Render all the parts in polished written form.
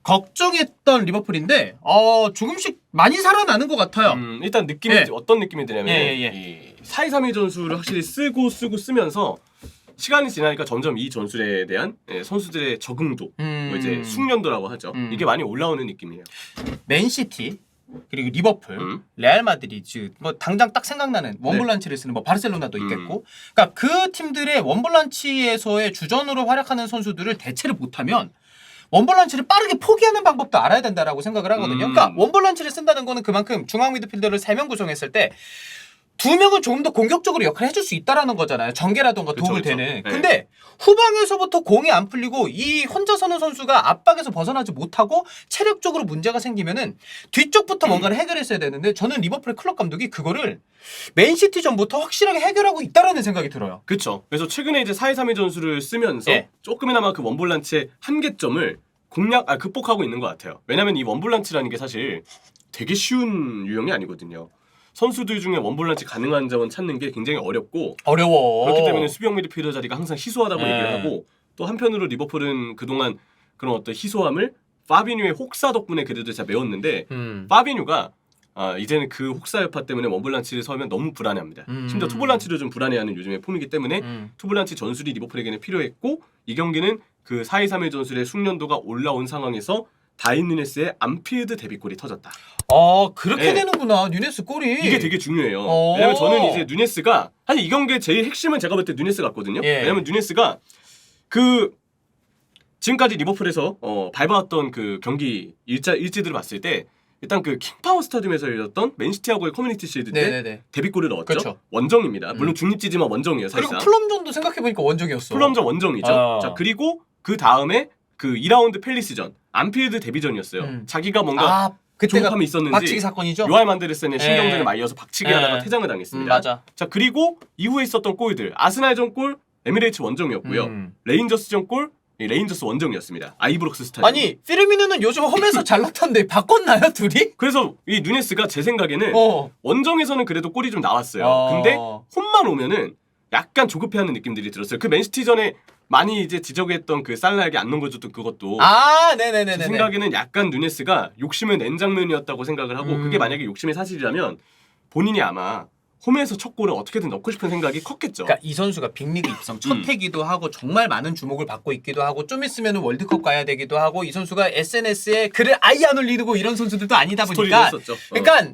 걱정했던 리버풀인데 조금씩 많이 살아나는 것 같아요. 일단 느낌이 예. 어떤 느낌이 드냐면 예. 이 4-2-3-1 전술을 확실히 쓰면서 시간이 지나니까 점점 이 전술에 대한 선수들의 적응도 뭐 이제 숙련도라고 하죠. 이게 많이 올라오는 느낌이에요. 맨시티 그리고 리버풀, 레알 마드리드 뭐 당장 딱 생각나는 원볼란치를 쓰는 뭐 바르셀로나도 있겠고, 그러니까 그 팀들의 원볼란치에서의 주전으로 활약하는 선수들을 대체를 못하면 원볼란치를 빠르게 포기하는 방법도 알아야 된다라고 생각을 하거든요. 그러니까 원볼란치를 쓴다는 거는 그만큼 중앙 미드필더를 3명 구성했을 때 2명은 조금 더 공격적으로 역할을 해줄 수 있다라는 거잖아요. 전개라던가 도움을 되는. 네. 근데 후방에서부터 공이 안 풀리고 이 혼자 서는 선수가 압박에서 벗어나지 못하고 체력적으로 문제가 생기면은 뒤쪽부터 뭔가를 해결했어야 되는데, 저는 리버풀 클럽 감독이 그거를 맨시티 전부터 확실하게 해결하고 있다라는 생각이 들어요. 그렇죠. 그래서 최근에 이제 4-2-3-1 전술을 쓰면서 예. 조금이나마 그 원볼란치의 한계점을 극복하고 있는 것 같아요. 왜냐면 이 원볼란치라는 게 사실 되게 쉬운 유형이 아니거든요. 선수들 중에 원볼란치 가능한 자원 찾는 게 굉장히 어려워. 그렇기 때문에 수비형 미드필더 자리가 항상 희소하다고 네. 얘기를 하고, 또 한편으로 리버풀은 그동안 그런 어떤 희소함을 파비뉴의 혹사 덕분에 그래도 잘 메웠는데 파비뉴가 이제는 그 혹사 여파 때문에 원볼란치를 서면 너무 불안해합니다. 심지어 투볼란치도 좀 불안해하는 요즘의 폼이기 때문에 투볼란치 전술이 리버풀에게는 필요했고, 이 경기는 그 4-2-3-1 전술의 숙련도가 올라온 상황에서 다윈 누네스의 안필드 데뷔골이 터졌다. 그렇게 네. 되는구나. 누네스 골이. 이게 되게 중요해요. 왜냐면 저는 이제 누네스가 사실 이 경기의 제일 핵심은 제가 볼 때 누네스 같거든요. 예. 왜냐면 누네스가 그 지금까지 리버풀에서 밟아왔던 그 경기 일지들을 봤을 때 일단 그 킹파워 스타디움에서 열렸던 맨시티하고의 커뮤니티 실드 때 네네네. 데뷔골을 넣었죠. 그렇죠. 원정입니다. 물론 중립지지만 원정이에요. 사실상. 그리고 플럼전도 생각해보니까 원정이었어. 플럼전 원정이죠. 자, 그리고 그 다음에 그 2라운드 팰리스전 안필드 데뷔전이었어요. 자기가 뭔가 그때가 조급함이 있었는지 박치기 사건이죠. 요할 만데르센의 예. 신경전에 말려서 박치기 하다가 퇴장을 당했습니다. 맞아. 자, 그리고 이후에 있었던 골들 아스날전 골 에미레이츠 원정이었고요. 레인저스전 골 레인저스 원정이었습니다. 아이브록스 스타디움. 아니 피르미누는 요즘 홈에서 잘 나타는데 바꿨나요 둘이? 그래서 이 누네스가 제 생각에는 원정에서는 그래도 골이 좀 나왔어요. 근데 홈만 오면은 약간 조급해하는 느낌들이 들었어요. 그 맨시티전에 많이 이제 지적했던 그 살라에게 안 넘겨줬던 그것도 네네네네. 제 생각에는 약간 누네스가 욕심을 낸 장면이었다고 생각을 하고, 그게 만약에 욕심이 사실이라면 본인이 아마 홈에서 첫 골을 어떻게든 넣고 싶은 생각이 컸겠죠. 그러니까 이 선수가 빅리그 입성 첫 해기도 하고 정말 많은 주목을 받고 있기도 하고 좀 있으면 월드컵 가야 되기도 하고, 이 선수가 SNS에 글을 아예 안 올리고 이런 선수들도 아니다 보니까 했었죠. 그러니까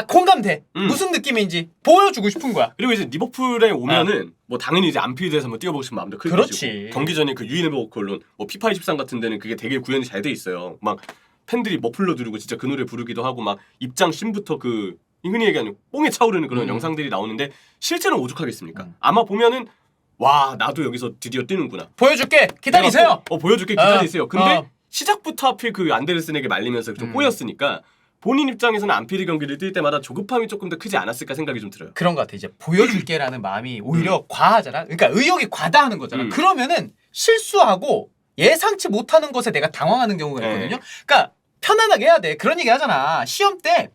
공감돼. 무슨 느낌인지 보여주고 싶은 거야. 그리고 이제 리버풀에 오면은 뭐 당연히 이제 안필드에서 한번 뛰어보고 싶은 마음도 클 그렇지. 것이고, 경기 전에 그 유인해보고 콜론 뭐 피파 23 같은 데는 그게 되게 구현이 잘 돼 있어요. 막 팬들이 머플러 두르고 진짜 그 노래 부르기도 하고, 막 입장 씬부터 그 흔히 얘기하는 뽕에 차오르는 그런 영상들이 나오는데 실제로는 오죽하겠습니까? 아마 보면은 와, 나도 여기서 드디어 뛰는구나. 보여줄게. 기다리세요. 보여줄게. 기다리세요. 근데 시작부터 하필 그 안데르센에게 말리면서 좀 꼬였으니까 본인 입장에서는 안필드 경기를 뛸 때마다 조급함이 조금 더 크지 않았을까 생각이 좀 들어요. 그런 것 같아. 이제 보여줄게라는 마음이 오히려 과하잖아. 그러니까 의욕이 과다하는 거잖아. 그러면은 실수하고 예상치 못하는 것에 내가 당황하는 경우가 있거든요. 그러니까 편안하게 해야 돼. 그런 얘기 하잖아. 시험 때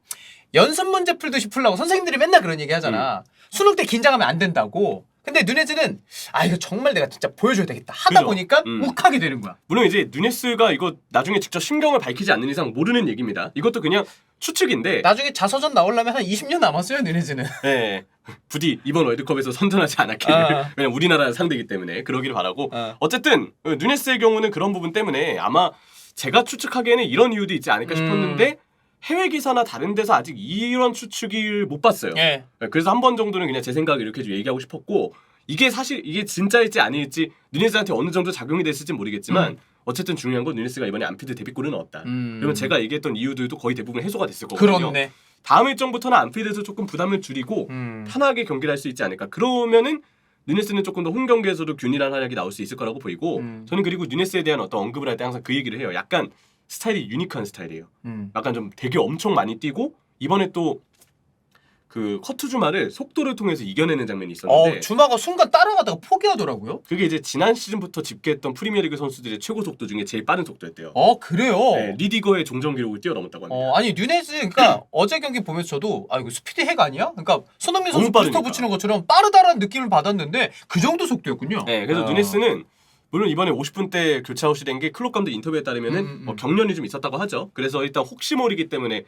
연습 문제 풀듯이 풀라고 선생님들이 맨날 그런 얘기 하잖아. 수능 때 긴장하면 안 된다고. 근데 누네즈는 이거 정말 내가 진짜 보여줘야 되겠다 하다 그죠? 보니까 욱하게 되는 거야. 물론 이제 누네스가 이거 나중에 직접 심경을 밝히지 않는 이상 모르는 얘기입니다. 이것도 그냥 추측인데 나중에 자서전 나오려면 한 20년 남았어요, 누네즈는. 네. 부디 이번 월드컵에서 선전하지 않았기를. 왜냐면 우리나라 상대이기 때문에 그러기를 바라고. 어쨌든 누네스의 경우는 그런 부분 때문에 아마 제가 추측하기에는 이런 이유도 있지 않을까 싶었는데 해외 기사나 다른 데서 아직 이런 추측을 못 봤어요. 예. 그래서 한 번 정도는 그냥 제 생각을 이렇게 좀 얘기하고 싶었고, 이게 사실 이게 진짜일지 아닐지 누네스한테 어느 정도 작용이 됐을지 모르겠지만 어쨌든 중요한 건 누네스가 이번에 안필드 데뷔골을 넣었다. 그러면 제가 얘기했던 이유들도 거의 대부분 해소가 됐을 거거든요. 그렇네. 다음 일정부터는 안필드에서 조금 부담을 줄이고 편하게 경기를 할 수 있지 않을까. 그러면은 누네스는 조금 더 홈 경기에서도 균일한 활약이 나올 수 있을 거라고 보이고, 저는 그리고 누네스에 대한 어떤 언급을 할 때 항상 그 얘기를 해요. 약간 스타일이 유니크한 스타일이에요. 약간 좀 되게 엄청 많이 뛰고, 이번에 또 그 커트주마를 속도를 통해서 이겨내는 장면이 있었는데 주마가 순간 따라가다가 포기하더라고요. 그게 이제 지난 시즌부터 집계했던 프리미어리그 선수들의 최고 속도 중에 제일 빠른 속도였대요. 그래요? 네, 리디거의 종전 기록을 뛰어넘었다고 합니다. 아니 누네즈 그러니까 어제 경기 보면서 저도 이거 스피드 핵 아니야? 그러니까 손흥민 선수 너무 부스터 빠르니까. 붙이는 것처럼 빠르다라는 느낌을 받았는데 그 정도 속도였군요. 네, 그래서 누네스는 물론 이번에 50분 때 교체 아웃이 된 게 클롭 감독 인터뷰에 따르면은 경련이 좀 있었다고 하죠. 그래서 일단 혹시 모르기 때문에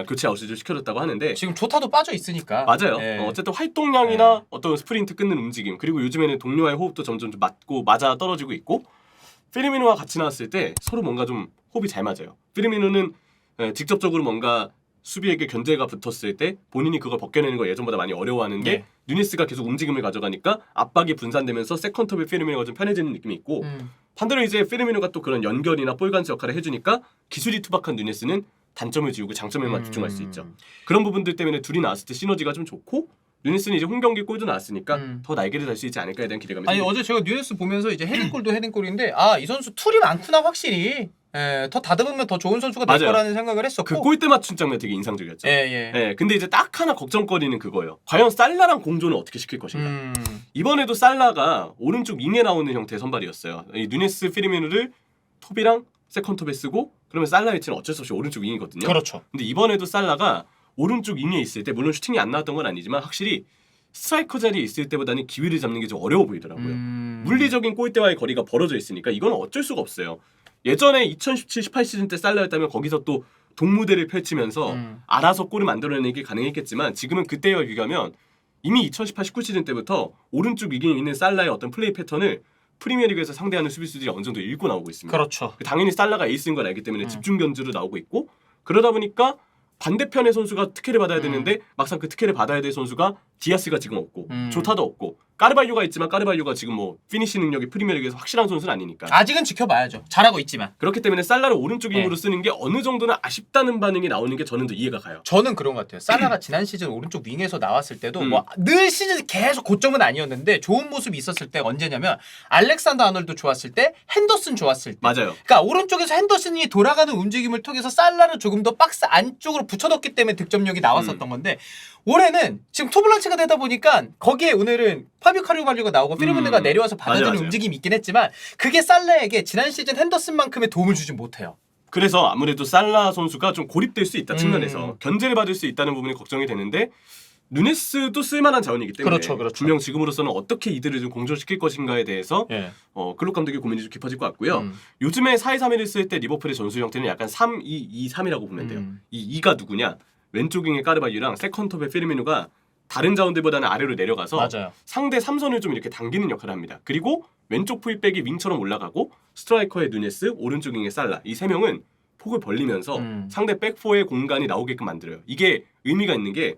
교체 아웃을 좀 시켜줬다고 하는데 지금 조타도 빠져 있으니까. 맞아요. 예. 어쨌든 활동량이나 어떤 스프린트 끊는 움직임 그리고 요즘에는 동료와의 호흡도 점점 좀 맞아 떨어지고 있고 피르미노와 같이 나왔을 때 서로 뭔가 좀 호흡이 잘 맞아요. 피르미노는 직접적으로 뭔가 수비에게 견제가 붙었을 때 본인이 그걸 벗겨내는 걸 예전보다 많이 어려워하는데 예. 누니스가 계속 움직임을 가져가니까 압박이 분산되면서 세컨톱의 피르미노가 좀 편해지는 느낌이 있고 반대로 이제 피르미노가 또 그런 연결이나 볼 간지 역할을 해주니까 기술이 투박한 누니스는 단점을 지우고 장점에만 집중할 수 있죠. 그런 부분들 때문에 둘이 나왔을 때 시너지가 좀 좋고 누니스는 이제 홈경기 골도 나왔으니까 더 날개를 달 수 있지 않을까에 대한 기대감이 아니 생깁니다. 어제 제가 뉴스 보면서 이제 헤딩골도 헤딩골인데 이 선수 툴이 많구나 확실히. 예, 더 다듬으면 더 좋은 선수가 될 맞아요. 거라는 생각을 했었고. 그 골대 맞춘 장면 되게 인상적이었죠. 예. 근데 이제 딱 하나 걱정거리는 그거예요. 과연 살라랑 공조는 어떻게 시킬 것인가. 이번에도 살라가 오른쪽 윙에 나오는 형태의 선발이었어요. 이 누네스 피르미노를 톱이랑 세컨톱에 쓰고 그러면 살라 위치는 어쩔 수 없이 오른쪽 윙이거든요. 그렇죠. 근데 이번에도 살라가 오른쪽 윙에 있을 때 물론 슈팅이 안 나왔던 건 아니지만 확실히 스트라이커 자리에 있을 때보다는 기회를 잡는 게 좀 어려워 보이더라고요. 물리적인 골대와의 거리가 벌어져 있으니까 이건 어쩔 수가 없어요. 예전에 2017-18 시즌 때 살라였다면 거기서 또 동무대를 펼치면서 알아서 골을 만들어내기 가능했겠지만 지금은 그때와 비교하면 이미 2018-19 시즌 때부터 오른쪽 위기에 있는 살라의 어떤 플레이 패턴을 프리미어리그에서 상대하는 수비수들이 어느 정도 읽고 나오고 있습니다. 그렇죠. 당연히 살라가 에이스인 걸 알기 때문에 집중 견주로 나오고 있고 그러다 보니까 반대편의 선수가 특혜를 받아야 되는데 막상 그 특혜를 받아야 될 선수가 디아스가 지금 없고 조타도 없고 까르발료가 있지만 까르발료가 지금 뭐 피니시 능력이 프리미어리그에서 확실한 선수는 아니니까 아직은 지켜봐야죠. 잘하고 있지만. 그렇기 때문에 살라를 오른쪽 윙으로 쓰는 게 어느 정도는 아쉽다는 반응이 나오는 게 저는 더 이해가 가요. 저는 그런 것 같아요. 살라가 지난 시즌 오른쪽 윙에서 나왔을 때도 뭐 늘 시즌 계속 고점은 아니었는데 좋은 모습이 있었을 때 언제냐면 알렉산더 아놀드 좋았을 때 핸더슨 좋았을 때 맞아요. 그러니까 오른쪽에서 핸더슨이 돌아가는 움직임을 통해서 살라를 조금 더 박스 안쪽으로 붙여넣기 때문에 득점력이 나왔었던 건데 올해는 지금 투블란치가 되다 보니까 거기에 오늘은 파비오 카르발료가 나오고 피르미노가 내려와서 받아주는 맞아요. 움직임이 있긴 했지만 그게 살라에게 지난 시즌 핸더슨만큼의 도움을 주진 못해요. 그래서 아무래도 살라 선수가 좀 고립될 수 있다 측면에서 견제를 받을 수 있다는 부분이 걱정이 되는데 누네스도 쓸만한 자원이기 때문에 그렇죠. 분명 지금으로서는 어떻게 이들을 좀 공존시킬 것인가에 대해서 클롭 감독의 고민이 좀 깊어질 것 같고요. 요즘에 4-2-3-1을 쓸 때 리버풀의 전술 형태는 약간 3-2-2-3이라고 보면 돼요. 이 2가 누구냐? 왼쪽 윙의 까르발유랑 세컨톱의 피르미노가 다른 자원들보다는 아래로 내려가서 맞아요. 상대 3선을 좀 이렇게 당기는 역할을 합니다. 그리고 왼쪽 풀백이 윙처럼 올라가고 스트라이커의 누네스, 오른쪽 윙의 살라 이 세 명은 폭을 벌리면서 상대 백포의 공간이 나오게끔 만들어요. 이게 의미가 있는 게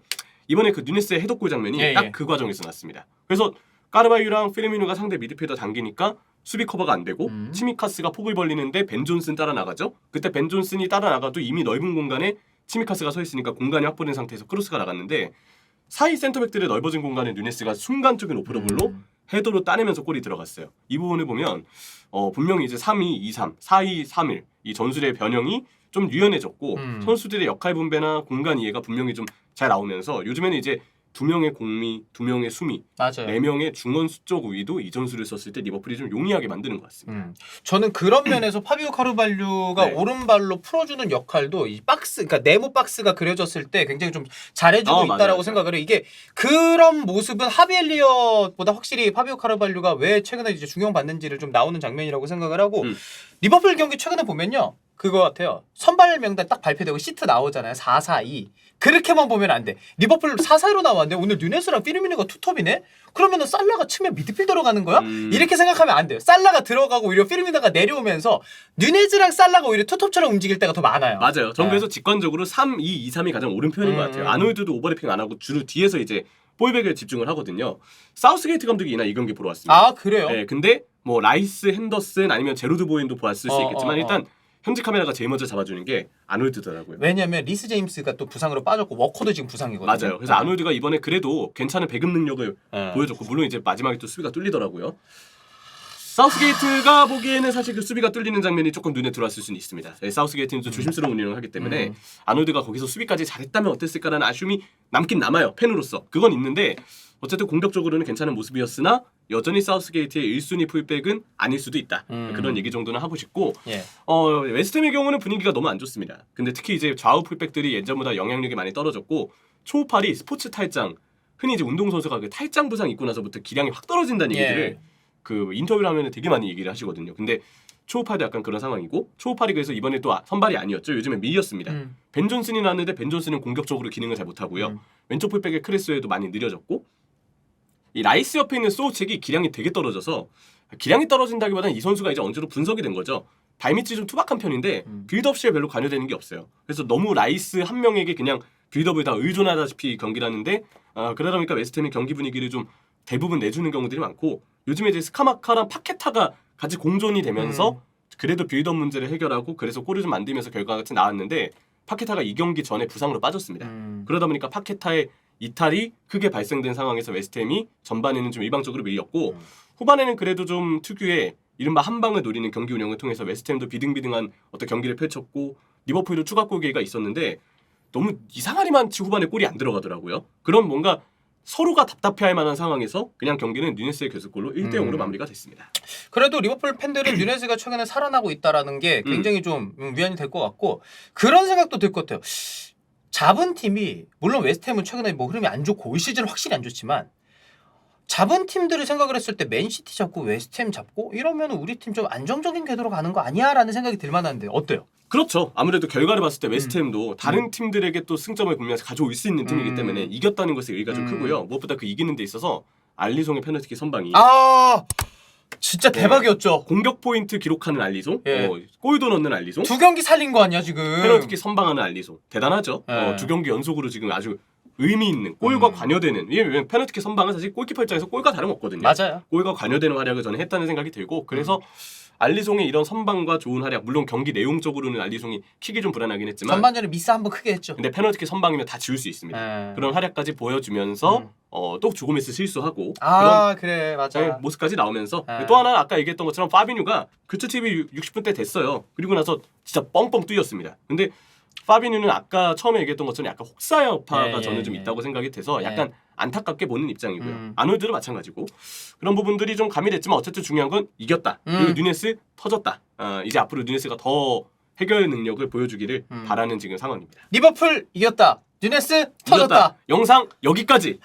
이번에 그 누네스의 헤더골 장면이 딱 그 과정에서 났습니다. 그래서 까르바유랑 피르미노가 상대 미드필더 당기니까 수비 커버가 안 되고 치미카스가 폭을 벌리는데 벤 존슨 따라 나가죠. 그때 벤 존슨이 따라 나가도 이미 넓은 공간에 치미카스가 서 있으니까 공간이 확보된 상태에서 크로스가 나갔는데 사이 센터백들의 넓어진 공간에 누네스가 순간적인 오프더볼로 헤더로 따내면서 골이 들어갔어요. 이 부분을 보면 분명히 이제 3-2-2-3, 4-2-3-1 이 전술의 변형이 좀 유연해졌고 선수들의 역할 분배나 공간 이해가 분명히 좀 잘 나오면서 요즘에는 이제 2명의 공미, 2명의 수미, 맞아요. 4명의 중원 수적 우위도 이 전술을 썼을 때 리버풀이 좀 용이하게 만드는 것 같습니다. 저는 그런 면에서 파비오 카르발류가 오른발로 풀어주는 역할도 이 박스, 그러니까 네모 박스가 그려졌을 때 굉장히 좀 잘해주고 있다라고 맞아요. 생각을 해요. 이게 그런 모습은 하비 엘리엇보다 확실히 파비오 카르발류가 왜 최근에 이제 중용받는지를 좀 나오는 장면이라고 생각을 하고 리버풀 경기 최근에 보면요. 그거 같아요. 선발 명단 딱 발표되고 시트 나오잖아요. 4-4-2. 그렇게만 보면 안 돼. 리버풀 4-4-2로 나왔는데 오늘 누네스랑 피르미노가 투톱이네? 그러면은 살라가 측면 미드필더로 가는 거야? 이렇게 생각하면 안 돼요. 살라가 들어가고 오히려 피르미노가 내려오면서 누네즈랑 살라가 오히려 투톱처럼 움직일 때가 더 많아요. 맞아요. 전 그래서 직관적으로 3-2-2-3이 가장 옳은 표현인 것 같아요. 아놀드도 오버래핑 안 하고 주로 뒤에서 이제 볼백에 집중을 하거든요. 사우스게이트 감독이 이날 이 경기 보러 왔습니다. 아 그래요? 네, 근데 뭐 라이스, 핸더슨 아니면 제로드 보인도 보았을 수 있겠지만 일단 현지 카메라가 제일 먼저 잡아주는 게 아놀드더라고요. 왜냐면 리스 제임스가 또 부상으로 빠졌고 워커도 지금 부상이거든요. 맞아요. 그래서 아놀드가 이번에 그래도 괜찮은 배급 능력을 보여줬고 물론 이제 마지막에 또 수비가 뚫리더라고요. 사우스게이트가 보기에는 사실 그 수비가 뚫리는 장면이 조금 눈에 들어왔을 수는 있습니다. 네, 사우스게이트는 좀 조심스러운 운영을 하기 때문에 아놀드가 거기서 수비까지 잘했다면 어땠을까라는 아쉬움이 남긴 남아요. 팬으로서. 그건 있는데 어쨌든 공격적으로는 괜찮은 모습이었으나 여전히 사우스게이트의 1순위 풀백은 아닐 수도 있다. 그런 얘기 정도는 하고 싶고 웨스트햄의 경우는 분위기가 너무 안 좋습니다. 근데 특히 이제 좌우 풀백들이 예전보다 영향력이 많이 떨어졌고 초우팔이 스포츠 탈장 흔히 이제 운동선수가 그 탈장 부상 입고 나서부터 기량이 확 떨어진다는 얘기들을 그 인터뷰를 하면 되게 많이 얘기를 하시거든요. 근데 초우파도 약간 그런 상황이고 초우파 리그에서 이번에 또 선발이 아니었죠. 요즘에 밀렸습니다. 벤 존슨이 나왔는데 벤 존슨은 공격적으로 기능을 잘 못하고요. 왼쪽 풀백의 크레스웨도 많이 느려졌고 이 라이스 옆에 있는 소우책이 기량이 되게 떨어져서 기량이 떨어진다기보다는 이 선수가 이제 언제로 분석이 된 거죠. 발밑이 좀 투박한 편인데 빌드업 시에 별로 관여되는 게 없어요. 그래서 너무 라이스 한 명에게 그냥 빌드업을 다 의존하다시피 경기를 하는데 그러다 보니까 웨스트햄이 경기 분위기를 좀 대부분 내주는 경우들이 많고 요즘에 이제 스카마카랑 파케타가 같이 공존이 되면서 그래도 빌드업 문제를 해결하고 그래서 골을 좀 만들면서 결과가 같이 나왔는데 파케타가 이 경기 전에 부상으로 빠졌습니다. 그러다 보니까 파케타의 이탈이 크게 발생된 상황에서 웨스트햄이 전반에는 좀 일방적으로 밀렸고 후반에는 그래도 좀 특유의 이른바 한 방을 노리는 경기 운영을 통해서 웨스트햄도 비등비등한 어떤 경기를 펼쳤고 리버풀도 추가골 기회가 있었는데 너무 이상하리만 치 후반에 골이 안 들어가더라고요. 그런 뭔가 서로가 답답해할 만한 상황에서 그냥 경기는 누네스의 결승골로 1대0으로 마무리가 됐습니다. 그래도 리버풀 팬들은 누네스가 최근에 살아나고 있다라는 게 굉장히 좀 위안이 될 것 같고 그런 생각도 들 것 같아요. 잡은 팀이 물론 웨스트햄은 최근에 뭐 흐름이 안 좋고 올 시즌은 확실히 안 좋지만 잡은 팀들을 생각을 했을 때 맨시티 잡고 웨스트햄 잡고 이러면 우리 팀 좀 안정적인 궤도로 가는 거 아니야라는 생각이 들 만한데 어때요? 그렇죠. 아무래도 결과를 봤을 때 웨스트햄도 다른 팀들에게 또 승점을 분명히 가져올 수 있는 팀이기 때문에 이겼다는 것의 의의가 좀 크고요. 무엇보다 그 이기는 데 있어서 알리송의 페널티킥 선방이 진짜 대박이었죠. 공격 포인트 기록하는 알리송, 예. 골도 넣는 알리송, 2경기 살린 거 아니야 지금. 페널티킥 선방하는 알리송 대단하죠. 예. 2경기 연속으로 지금 아주 의미 있는 골과 관여되는 왜냐면 페널티킥 선방은 사실 골키퍼 입장에서 골과 다름없거든요. 맞아요. 골과 관여되는 활약을 저는 했다는 생각이 들고 그래서 알리송의 이런 선방과 좋은 활약 물론 경기 내용적으로는 알리송이 킥이 좀 불안하긴 했지만 전반전에 미스 한번 크게 했죠. 근데 페널티킥 선방이면 다 지울 수 있습니다. 예. 그런 활약까지 보여주면서 또 조고메스 실수하고 그래 맞아. 그런 모습까지 나오면서 예. 또 하나 아까 얘기했던 것처럼 파비뉴가 교체 TV 60분 때 됐어요. 그리고 나서 진짜 뻥뻥 뚫렸습니다. 근데 파비뉴는 아까 처음에 얘기했던 것처럼 약간 혹사 여파가 저는 좀 있다고 생각이 돼서 약간 안타깝게 보는 입장이고요. 아놀드도 마찬가지고 그런 부분들이 좀 가미됐지만 어쨌든 중요한 건 이겼다. 그리고 누네스 터졌다. 이제 앞으로 누네스가 더 해결 능력을 보여주기를 바라는 지금 상황입니다. 리버풀 이겼다. 누네스 터졌다. 이겼다. 영상 여기까지.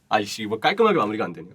아이씨 이거 깔끔하게 마무리가 안 되네요.